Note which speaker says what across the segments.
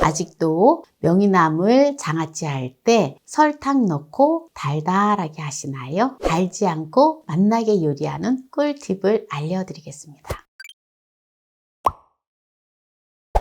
Speaker 1: 아직도 명이나물 장아찌 할 때 설탕 넣고 달달하게 하시나요? 달지 않고 맛나게 요리하는 꿀팁을 알려드리겠습니다.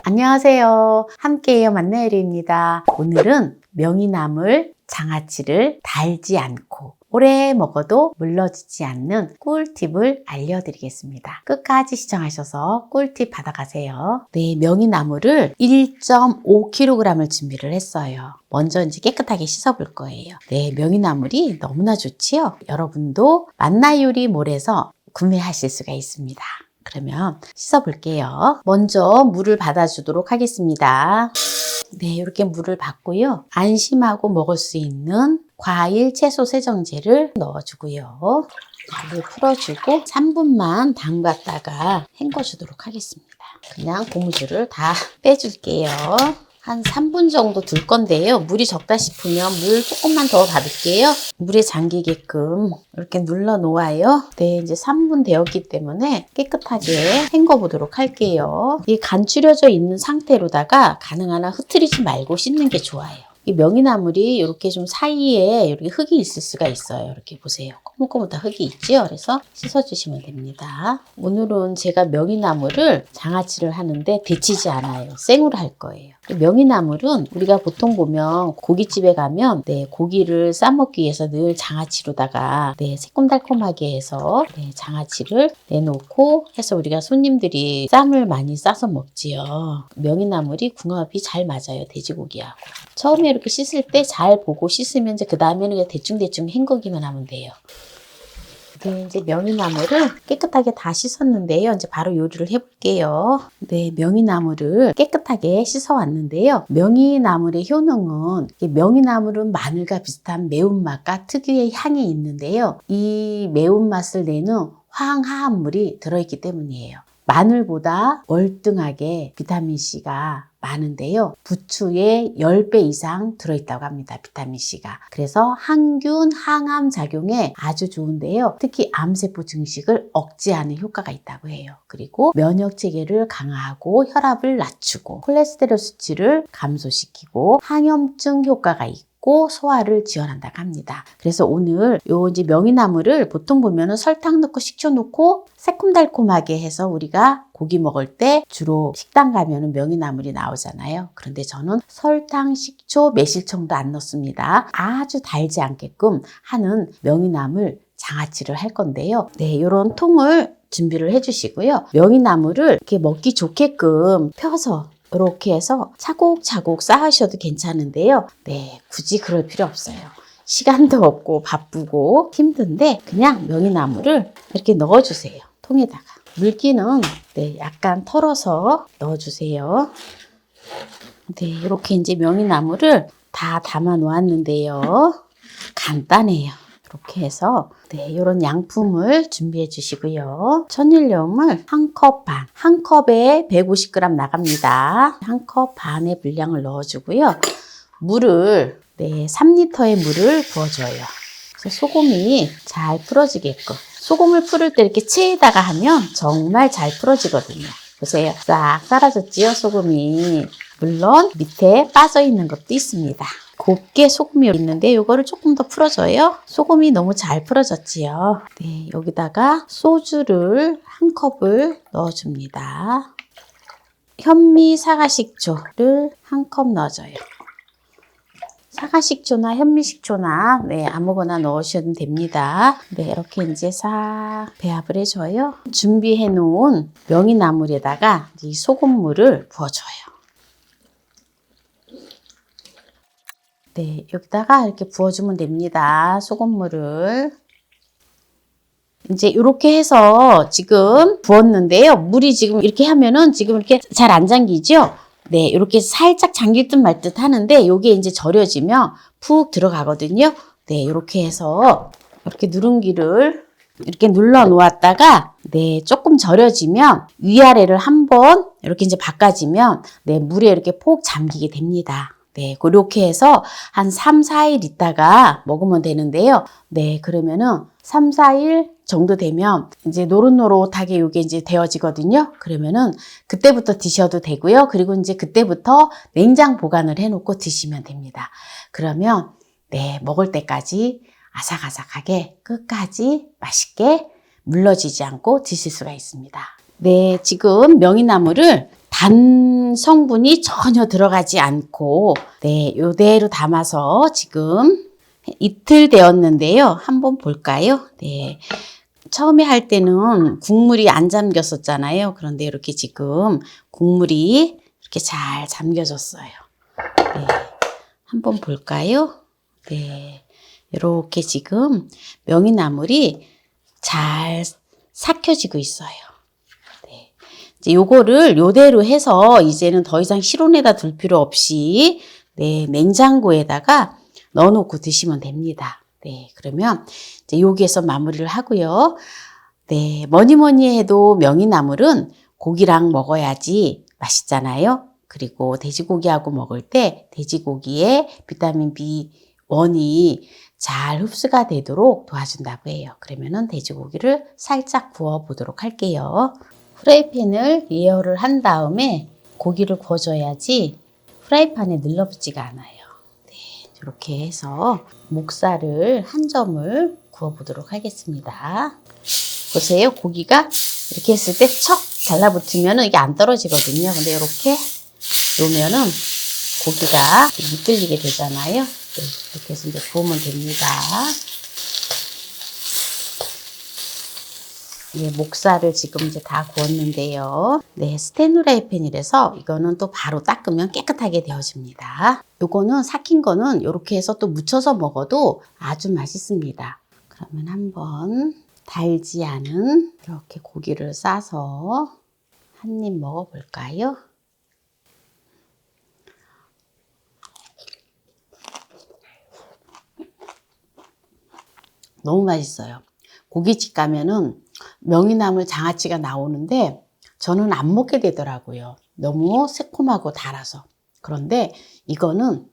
Speaker 1: 안녕하세요. 함께해요 만나요리입니다. 오늘은 명이나물 장아찌를 달지 않고 오래 먹어도 물러지지 않는 꿀팁을 알려드리겠습니다. 끝까지 시청하셔서 꿀팁 받아가세요. 네, 명이나물을 1.5kg을 준비를 했어요. 먼저 이제 깨끗하게 씻어볼 거예요. 네, 명이나물이 너무나 좋지요? 여러분도 만나요리몰에서 구매하실 수가 있습니다. 그러면 씻어볼게요. 먼저 물을 받아주도록 하겠습니다. 네, 이렇게 물을 받고요. 안심하고 먹을 수 있는 과일, 채소 세정제를 넣어주고요. 물을 풀어주고 3분만 담갔다가 헹궈주도록 하겠습니다. 그냥 고무줄을 다 빼줄게요. 한 3분 정도 둘 건데요. 물이 적다 싶으면 물 조금만 더 받을게요. 물에 잠기게끔 이렇게 눌러 놓아요. 네, 이제 3분 되었기 때문에 깨끗하게 헹궈 보도록 할게요. 이 간추려져 있는 상태로다가 가능한 한 흐트리지 말고 씻는 게 좋아요. 이 명이나물이 이렇게 좀 사이에 이렇게 흙이 있을 수가 있어요. 이렇게 보세요. 꼬물꼬물한 흙이 있죠? 그래서 씻어주시면 됩니다. 오늘은 제가 명이나물을 장아찌를 하는데 데치지 않아요. 생으로 할 거예요. 명이나물은 우리가 보통 보면 고깃집에 가면 고기를 싸먹기 위해서 늘 장아찌로다가 새콤달콤하게 해서 장아찌를 내놓고 해서 우리가 손님들이 쌈을 많이 싸서 먹지요. 명이나물이 궁합이 잘 맞아요. 돼지고기하고. 처음에 이렇게 씻을 때 잘 보고 씻으면 이제 그 다음에는 그냥 대충 헹구기만 하면 돼요. 네, 이제 명이나물을 깨끗하게 다 씻었는데요. 이제 바로 요리를 해볼게요. 네, 명이나물을 깨끗하게 씻어왔는데요. 명이나물의 효능은 명이나물은 마늘과 비슷한 매운맛과 특유의 향이 있는데요. 이 매운맛을 내는 황화합물이 들어있기 때문이에요. 마늘보다 월등하게 비타민C가 많은데요. 부추에 10배 이상 들어있다고 합니다. 비타민C가. 그래서 항균, 항암 작용에 아주 좋은데요. 특히 암세포 증식을 억제하는 효과가 있다고 해요. 그리고 면역체계를 강화하고 혈압을 낮추고 콜레스테롤 수치를 감소시키고 항염증 효과가 있고 소화를 지원한다고 합니다. 그래서 오늘 요 이제 명이나물을 보통 보면은 설탕 넣고 식초 넣고 새콤달콤하게 해서 우리가 고기 먹을 때 주로 식당 가면은 명이나물이 나오잖아요. 그런데 저는 설탕, 식초, 매실청도 안 넣습니다. 아주 달지 않게끔 하는 명이나물 장아찌를 할 건데요. 네, 요런 통을 준비를 해주시고요. 명이나물을 이렇게 먹기 좋게끔 펴서 이렇게 해서 차곡차곡 쌓으셔도 괜찮은데요. 네, 굳이 그럴 필요 없어요. 시간도 없고 바쁘고 힘든데 그냥 명이나물을 이렇게 넣어주세요. 통에다가. 물기는 약간 털어서 넣어주세요. 네, 이렇게 이제 명이나물을 다 담아 놓았는데요. 간단해요. 이렇게 해서 이런 양품을 준비해 주시고요. 천일염을 한 컵 반, 한 컵에 150g 나갑니다. 한 컵 반의 분량을 넣어주고요. 물을 3리터의 물을 부어줘요. 그래서 소금이 잘 풀어지게끔. 소금을 풀을 때 이렇게 체에다가 하면 정말 잘 풀어지거든요. 보세요. 싹 사라졌지요, 소금이. 물론 밑에 빠져있는 것도 있습니다. 곱게 소금이 있는데 이거를 조금 더 풀어줘요. 소금이 너무 잘 풀어졌지요. 네, 여기다가 소주를 한 컵을 넣어줍니다. 현미 사과식초를 한 컵 넣어줘요. 사과식초나 현미식초나 아무거나 넣으셔도 됩니다. 네, 이렇게 이제 싹 배합을 해줘요. 준비해 놓은 명이나물에다가 이 소금물을 부어줘요. 네, 여기다가 이렇게 부어주면 됩니다. 소금물을. 이제 이렇게 해서 지금 부었는데요. 물이 지금 이렇게 하면은 지금 이렇게 잘 안 잠기죠? 네, 이렇게 살짝 잠길 듯 말 듯 하는데 이게 이제 절여지면 푹 들어가거든요. 네, 이렇게 해서 이렇게 누룽기를 이렇게 눌러 놓았다가 조금 절여지면 위아래를 한번 이렇게 이제 바꿔주면 물에 이렇게 폭 잠기게 됩니다. 네, 그렇게 해서 한 3, 4일 있다가 먹으면 되는데요. 네, 그러면은 3, 4일 정도 되면 이제 노릇노릇하게 이게 이제 되어지거든요. 그러면은 그때부터 드셔도 되고요. 그리고 이제 그때부터 냉장 보관을 해놓고 드시면 됩니다. 그러면 네, 먹을 때까지 아삭아삭하게 끝까지 맛있게 물러지지 않고 드실 수가 있습니다. 네, 지금 명이나물을 단 성분이 전혀 들어가지 않고 네, 요대로 담아서 지금 이틀 되었는데요. 한번 볼까요? 네. 처음에 할 때는 국물이 안 잠겼었잖아요. 그런데 이렇게 지금 국물이 이렇게 잘 잠겨졌어요. 네. 한번 볼까요? 네. 이렇게 지금 명이나물이 잘 삭혀지고 있어요. 네. 이제 요거를 요대로 해서 이제는 더 이상 실온에다 둘 필요 없이 네, 냉장고에다가 넣어놓고 드시면 됩니다. 네, 그러면 이제 여기에서 마무리를 하고요. 네, 뭐니 해도 명이나물은 고기랑 먹어야지 맛있잖아요. 그리고 돼지고기하고 먹을 때 돼지고기에 비타민 B1이 잘 흡수가 되도록 도와준다고 해요. 그러면은 돼지고기를 살짝 구워 보도록 할게요. 프라이팬을 예열을 한 다음에 고기를 구워줘야지 프라이팬에 늘러붙지가 않아요. 네, 이렇게 해서 목살을 한 점을 구워 보도록 하겠습니다. 보세요. 고기가 이렇게 했을 때 척 잘라붙으면 이게 안 떨어지거든요. 근데 이렇게 놓으면은 고기가 미끌리게 되잖아요. 네, 이렇게 해서 이제 구우면 됩니다. 예, 목살을 지금 이제 다 구웠는데요. 네, 스테인후라이팬이라서 이거는 또 바로 닦으면 깨끗하게 되어집니다. 요거는 삭힌 거는 이렇게 해서 또 무쳐서 먹어도 아주 맛있습니다. 그러면 한번 달지 않은 이렇게 고기를 싸서 한 입 먹어볼까요? 너무 맛있어요. 고깃집 가면은 명이나물 장아찌가 나오는데 저는 안 먹게 되더라고요. 너무 새콤하고 달아서. 그런데 이거는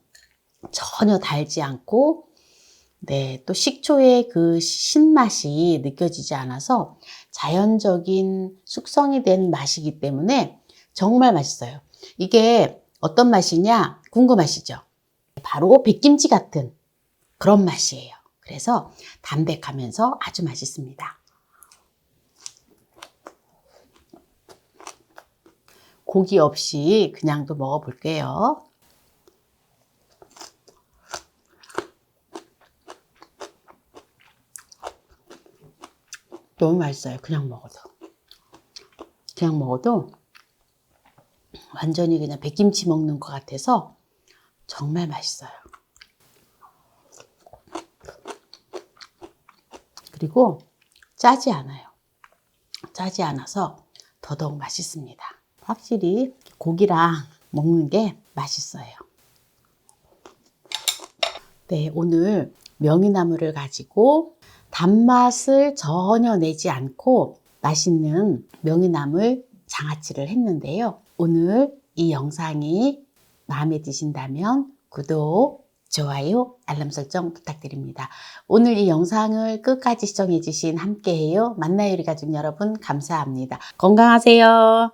Speaker 1: 전혀 달지 않고 네, 또 식초의 그 신맛이 느껴지지 않아서 자연적인 숙성이 된 맛이기 때문에 정말 맛있어요. 이게 어떤 맛이냐 궁금하시죠? 바로 백김치 같은 그런 맛이에요. 그래서 담백하면서 아주 맛있습니다. 고기 없이 그냥도 먹어볼게요. 너무 맛있어요. 그냥 먹어도. 그냥 먹어도 완전히 그냥 백김치 먹는 것 같아서 정말 맛있어요. 그리고 짜지 않아요. 짜지 않아서 더더욱 맛있습니다. 확실히 고기랑 먹는 게 맛있어요. 네, 오늘 명이나물을 가지고 단맛을 전혀 내지 않고 맛있는 명이나물 장아찌를 했는데요. 오늘 이 영상이 마음에 드신다면 구독, 좋아요, 알람 설정 부탁드립니다. 오늘 이 영상을 끝까지 시청해 주신 함께해요 만나요 우리 가족 여러분 감사합니다. 건강하세요.